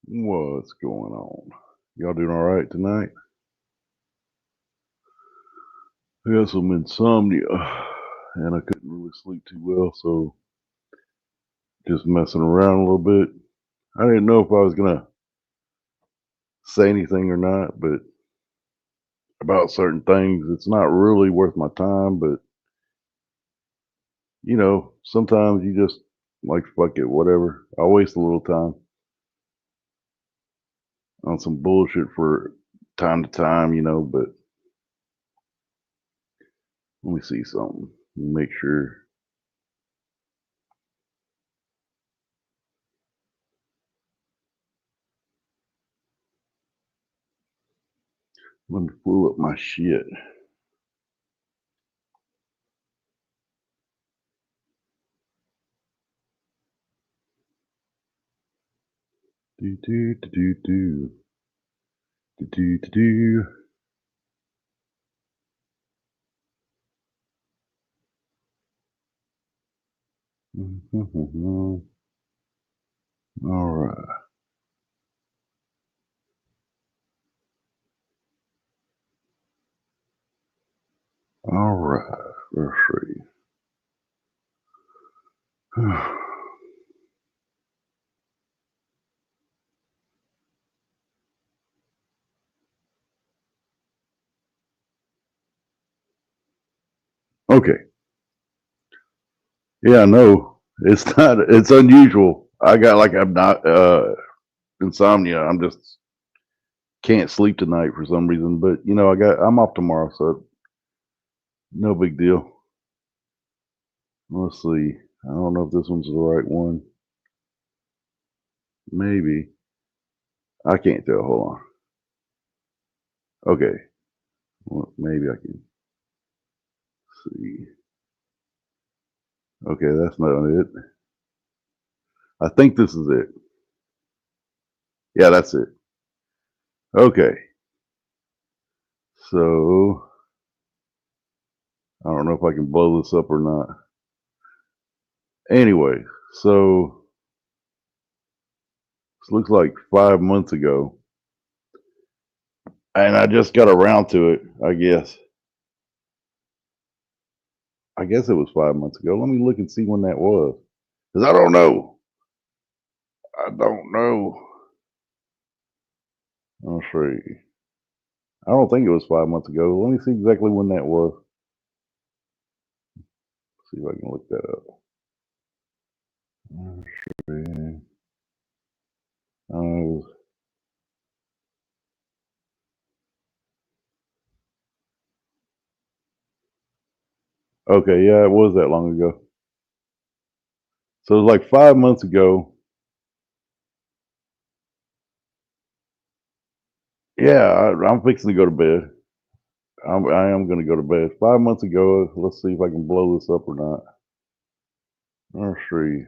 What's going on? Y'all doing all right tonight? I got some insomnia and I couldn't really sleep too well, so just messing around a little bit. I didn't know if I was gonna say anything or not, but about certain things, it's not really worth my time. But sometimes you just like fuck it, whatever. I'll waste a little time on some bullshit for time to time, but let me see something. Make sure. Let me pull up my shit. Do do do do do do do do do. All right. All right. Let's see. Okay. Yeah, no, it's not. It's unusual. I got like I'm not insomnia. I'm just can't sleep tonight for some reason. But I'm off tomorrow, so no big deal. Let's see. I don't know if this one's the right one. Maybe. I can't tell. Hold on. Okay. Well, maybe I can see. Okay, that's not it. I think this is it. Yeah, that's it. Okay. So I don't know if I can blow this up or not. Anyway, so this looks like 5 months ago, and I just got around to it. I guess it was 5 months ago. Let me look and see when that was, because I don't know. I don't know. Let's see. I don't think it was 5 months ago. Let me see exactly when that was. See if I can look that up. Let's see. Uh, okay, yeah, it was that long ago. So it was like 5 months ago. Yeah, I'm fixing to go to bed. I am going to go to bed. 5 months ago. Let's see if I can blow this up or not. Let's see.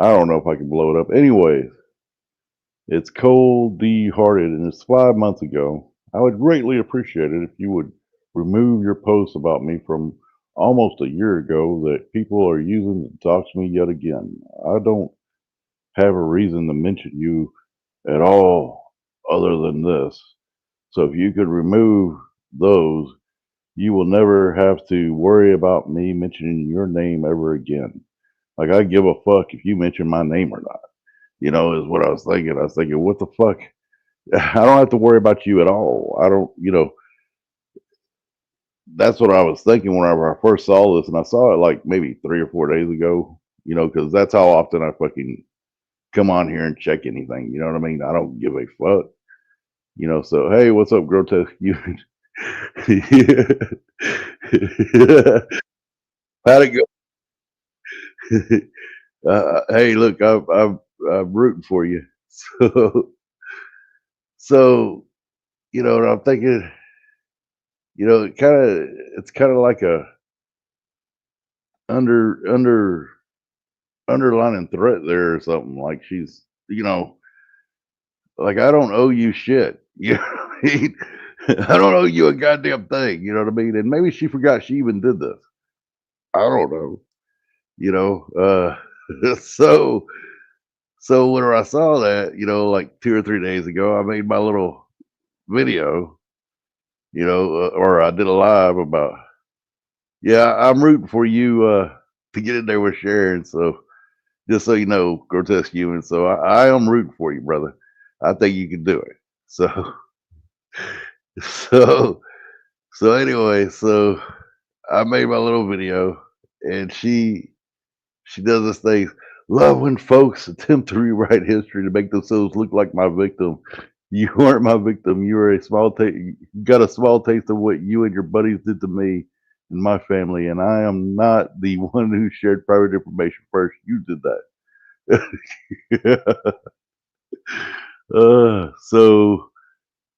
I don't know if I can blow it up. Anyways, it's Cold D Hearted, and it's 5 months ago. I would greatly appreciate it if you would remove your posts about me from almost a year ago that people are using to dox me yet again. I don't have a reason to mention you at all other than this. So if you could remove those, you will never have to worry about me mentioning your name ever again. Like, I give a fuck if you mention my name or not. Is what I was thinking. I was thinking, what the fuck? I don't have to worry about you at all. I don't, that's what I was thinking whenever I first saw this. And I saw it like maybe 3 or 4 days ago, because that's how often I fucking come on here and check anything. You know what I mean? I don't give a fuck. So hey, what's up, Grotesque? You how'd it go? Hey, look, I'm rooting for you. So, so and I'm thinking, it's kind of like a under underlining threat there or something. Like she's, like I don't owe you shit. You know what I mean? I don't owe you a goddamn thing. You know what I mean? And maybe she forgot she even did this. I don't know. So So when I saw that, like 2 or 3 days ago, I made my little video, or I did a live about, yeah, I'm rooting for you to get in there with Sharon. So just so you know, grotesque human. So I am rooting for you, brother. I think you can do it. So so anyway, so I made my little video, and she does this thing. Love when folks attempt to rewrite history to make themselves look like my victim. You weren't my victim. You were a small taste. You got a small taste of what you and your buddies did to me and my family, and I am not the one who shared private information first. You did that. So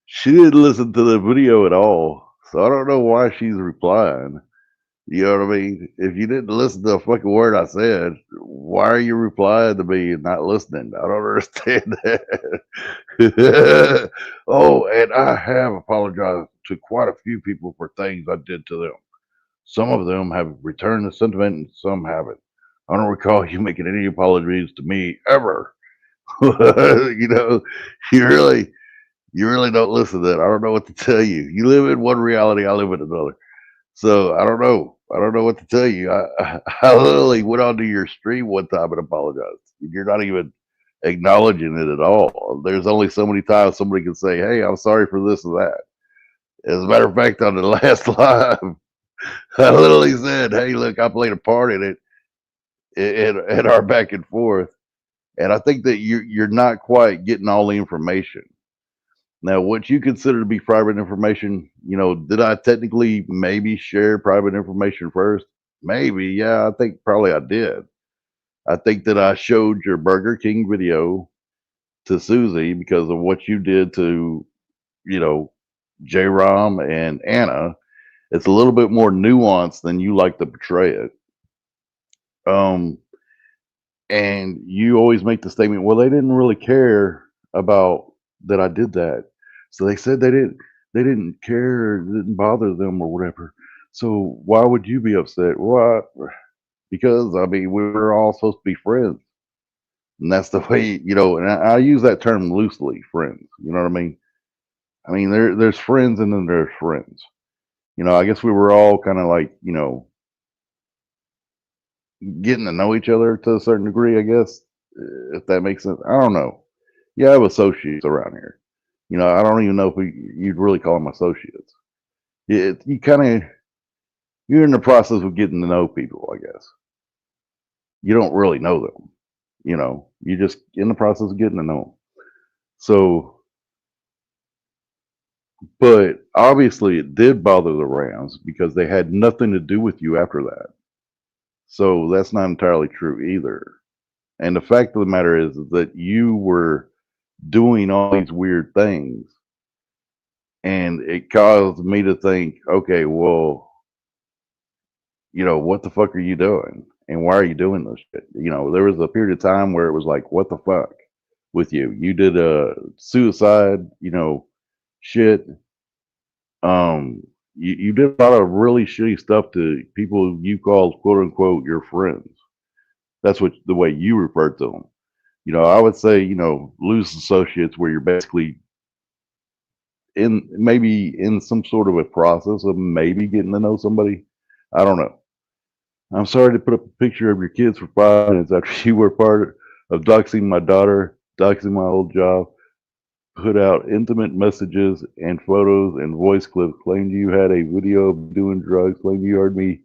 she didn't listen to the video at all. So I don't know why she's replying. You know what I mean? If you didn't listen to a fucking word I said, why are you replying to me and not listening? I don't understand that. Oh, and I have apologized to quite a few people for things I did to them. Some of them have returned the sentiment and some haven't. I don't recall you making any apologies to me ever. you know, you really don't listen to that. I don't know what to tell you. You live in one reality, I live in another. So I don't know. I don't know what to tell you. I literally went onto your stream one time and apologized. You're not even acknowledging it at all. There's only so many times somebody can say, "Hey, I'm sorry for this or that." As a matter of fact, on the last live, I literally said, "Hey, look, I played a part in it in our back and forth," and I think that you're not quite getting all the information. Now, what you consider to be private information, did I technically maybe share private information first? Maybe, yeah, I think probably I did. I think that I showed your Burger King video to Susie because of what you did to, you know, J Rom and Anna. It's a little bit more nuanced than you like to portray it. Um, and you always make the statement, well, they didn't really care about that I did that. So they said they didn't care, it didn't bother them or whatever. So why would you be upset? Well, because I mean we were all supposed to be friends. And that's the way, and I use that term loosely, friends. You know what I mean? I mean there's friends and then there's friends. I guess we were all kind of like, getting to know each other to a certain degree, I guess, if that makes sense. I don't know. Yeah, I have associates around here. I don't even know if you'd really call them associates. You kind of you're in the process of getting to know people, I guess. You don't really know them. You're just in the process of getting to know them. So, but obviously, it did bother the Rams because they had nothing to do with you after that. So that's not entirely true either. And the fact of the matter is that you were doing all these weird things, and it caused me to think, okay, well, what the fuck are you doing? And why are you doing this shit? There was a period of time where it was like, what the fuck with you? You did a suicide, shit. You did a lot of really shitty stuff to people you called quote unquote your friends. That's what the way you referred to them. I would say, loose associates where you're basically in maybe in some sort of a process of maybe getting to know somebody. I don't know. I'm sorry to put up a picture of your kids for 5 minutes after you were part of doxing my daughter, doxing my old job, put out intimate messages and photos and voice clips, claimed you had a video of doing drugs, claimed you heard me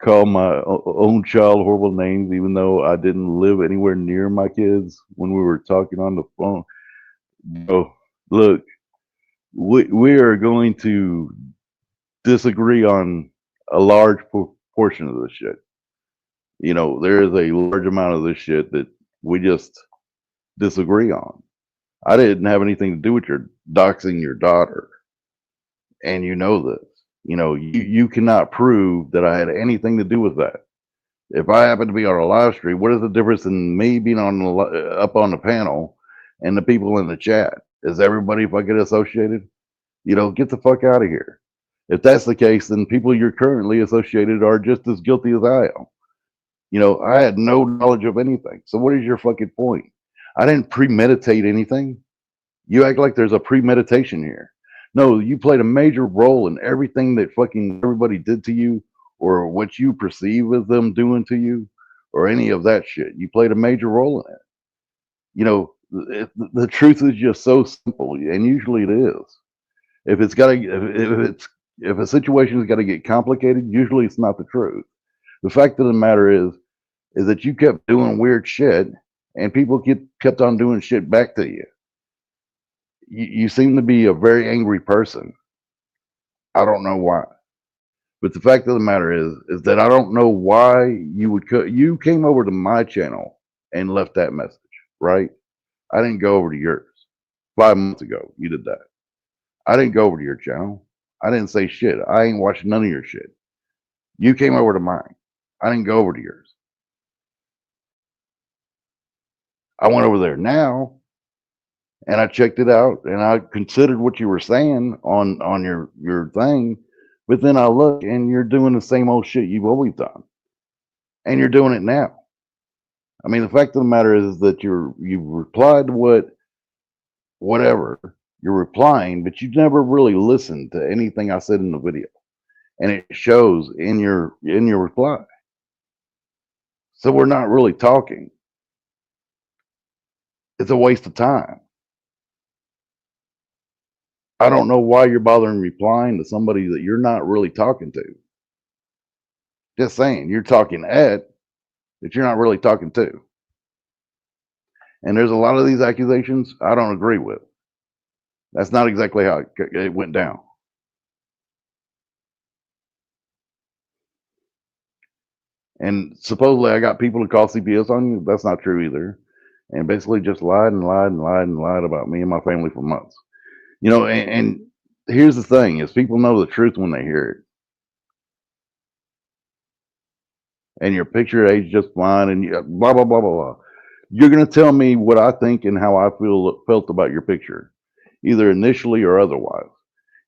call my own child horrible names, even though I didn't live anywhere near my kids when we were talking on the phone. So, look, we are going to disagree on a large portion of this shit. There is a large amount of this shit that we just disagree on. I didn't have anything to do with your doxing your daughter, and you know this. You cannot prove that I had anything to do with that. If I happen to be on a live stream, what is the difference in me being up on the panel and the people in the chat? Is everybody fucking associated? Get the fuck out of here. If that's the case, then people you're currently associated are just as guilty as I am. I had no knowledge of anything. So what is your fucking point? I didn't premeditate anything. You act like there's a premeditation here. No, you played a major role in everything that fucking everybody did to you, or what you perceive as them doing to you, or any of that shit. You played a major role in it. You know, the truth is just so simple, and usually it is. If it's got to, if a situation's got to get complicated, usually it's not the truth. The fact of the matter is that you kept doing weird shit, and people kept on doing shit back to you. You seem to be a very angry person. I don't know why, but the fact of the matter is that I don't know why you would. You came over to my channel and left that message, right? I didn't go over to yours. 5 months ago, you did that. I didn't go over to your channel. I didn't say shit. I ain't watching none of your shit. You came over to mine. I didn't go over to yours. I went over there now and I checked it out and I considered what you were saying on your thing, but then I look and you're doing the same old shit you've always done, and you're doing it now. I mean, the fact of the matter is that you've replied to whatever you're replying, but you never really listened to anything I said in the video, and it shows in your reply. So we're not really talking. It's a waste of time. I don't know why you're bothering replying to somebody that you're not really talking to. Just saying, you're talking at that you're not really talking to. And there's a lot of these accusations I don't agree with. That's not exactly how it went down. And supposedly I got people to call CPS on you. That's not true either. And basically just lied and lied and lied and lied about me and my family for months. You know, and here's the thing is people know the truth when they hear it. And your picture aged just fine and blah, blah, blah, blah, blah. You're going to tell me what I think and how I felt about your picture, either initially or otherwise.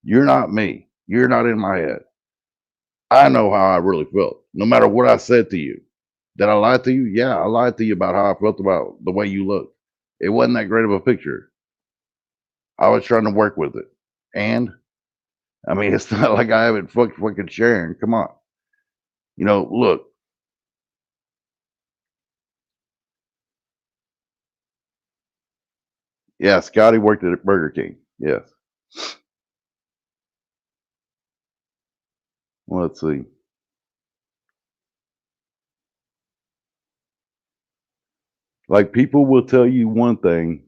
You're not me. You're not in my head. I know how I really felt, no matter what I said to you. Did I lie to you? Yeah, I lied to you about how I felt about the way you looked. It wasn't that great of a picture. I was trying to work with it. And I mean, it's not like I haven't fucking sharing. Come on. You know, look, yeah, Scotty worked at Burger King. Yes. Well, let's see. Like people will tell you one thing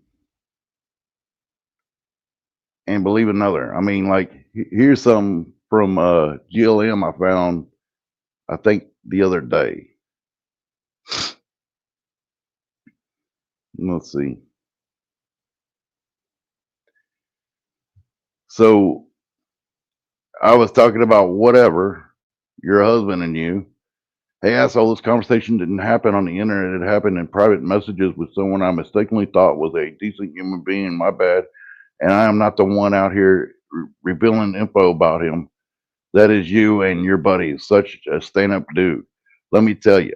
and believe another. I mean, like here's some from GLM I found I think the other day. Let's see. So I was talking about whatever, your husband and you. Hey, asshole, this conversation didn't happen on the internet. It happened in private messages with someone I mistakenly thought was a decent human being. My bad. And I am not the one out here revealing info about him. That is you and your buddies. Such a stand up dude. Let me tell you,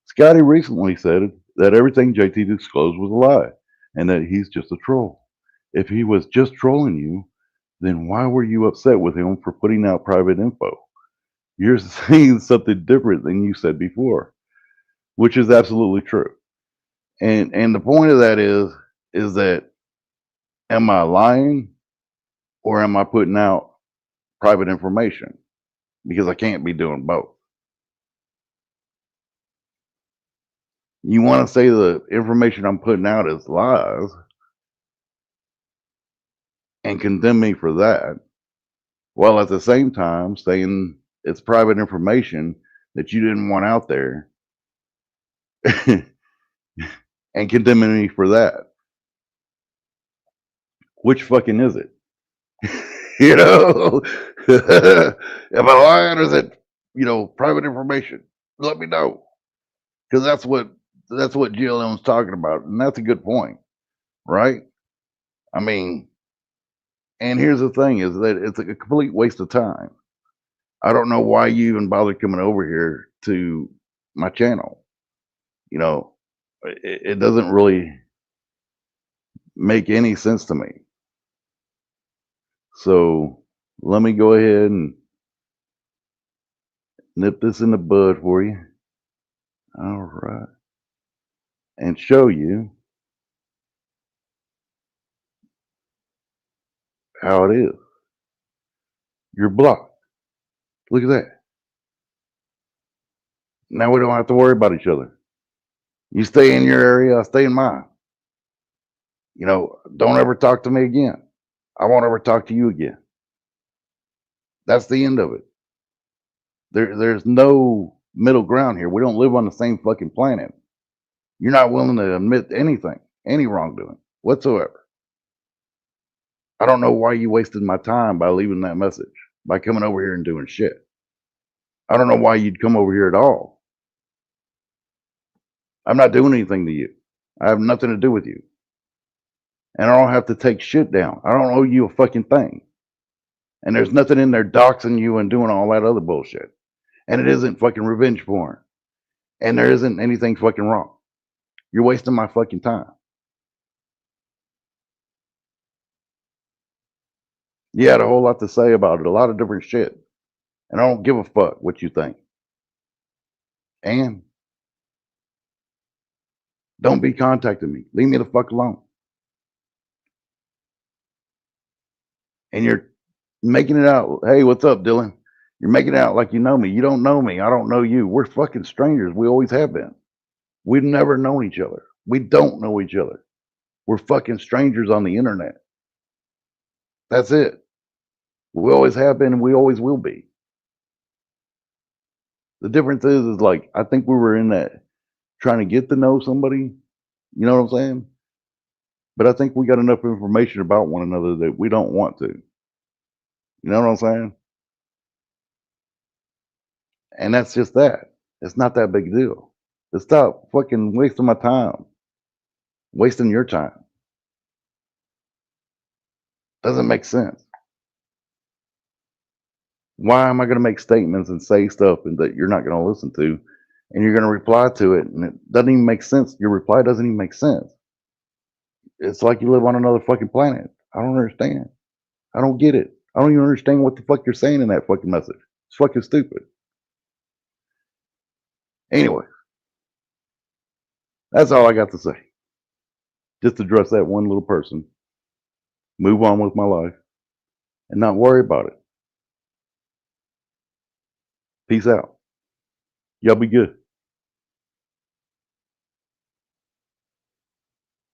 Scotty recently said that everything JT disclosed was a lie and that he's just a troll. If he was just trolling you, then why were you upset with him for putting out private info? You're saying something different than you said before, which is absolutely true. And the point of that is that am I lying or am I putting out private information? Because I can't be doing both. You want to say the information I'm putting out is lies and condemn me for that, while at the same time saying it's private information that you didn't want out there and condemning me for that. Which fucking is it? You know, am I lying or is it, private information? Let me know, because that's what GLM's talking about, and that's a good point, right? I mean, and here's the thing: is that it's a complete waste of time. I don't know why you even bothered coming over here to my channel. You know, it doesn't really. make any sense to me. So let me go ahead and nip this in the bud for you. All right. And show you how it is. You're blocked. Look at that. Now we don't have to worry about each other. You stay in your area, I stay in mine. Don't ever talk to me again. I won't ever talk to you again. That's the end of it. There's no middle ground here. We don't live on the same fucking planet. You're not willing to admit anything, any wrongdoing whatsoever. I don't know why you wasted my time by leaving that message, by coming over here and doing shit. I don't know why you'd come over here at all. I'm not doing anything to you. I have nothing to do with you. And I don't have to take shit down. I don't owe you a fucking thing. And there's nothing in there doxing you and doing all that other bullshit. And it isn't fucking revenge porn. And there isn't anything fucking wrong. You're wasting my fucking time. You had a whole lot to say about it, a lot of different shit. And I don't give a fuck what you think. And don't be contacting me. Leave me the fuck alone. And you're making it out, hey, what's up, Dylan? You're making it out like you know me. You don't know me. I don't know you. We're fucking strangers. We always have been. We've never known each other. We don't know each other. We're fucking strangers on the internet. That's it. We always have been and we always will be. The difference is like, I think we were in that trying to get to know somebody. You know what I'm saying? But I think we got enough information about one another that we don't want to. You know what I'm saying? And that's just that. It's not that big a deal. But stop fucking wasting my time. Wasting your time. Doesn't make sense. Why am I going to make statements and say stuff that you're not going to listen to and you're going to reply to it and it doesn't even make sense? Your reply doesn't even make sense. It's like you live on another fucking planet. I don't understand. I don't get it. I don't even understand what the fuck you're saying in that fucking message. It's fucking stupid. Anyway, that's all I got to say. Just address that one little person, move on with my life, and not worry about it. Peace out. Y'all be good.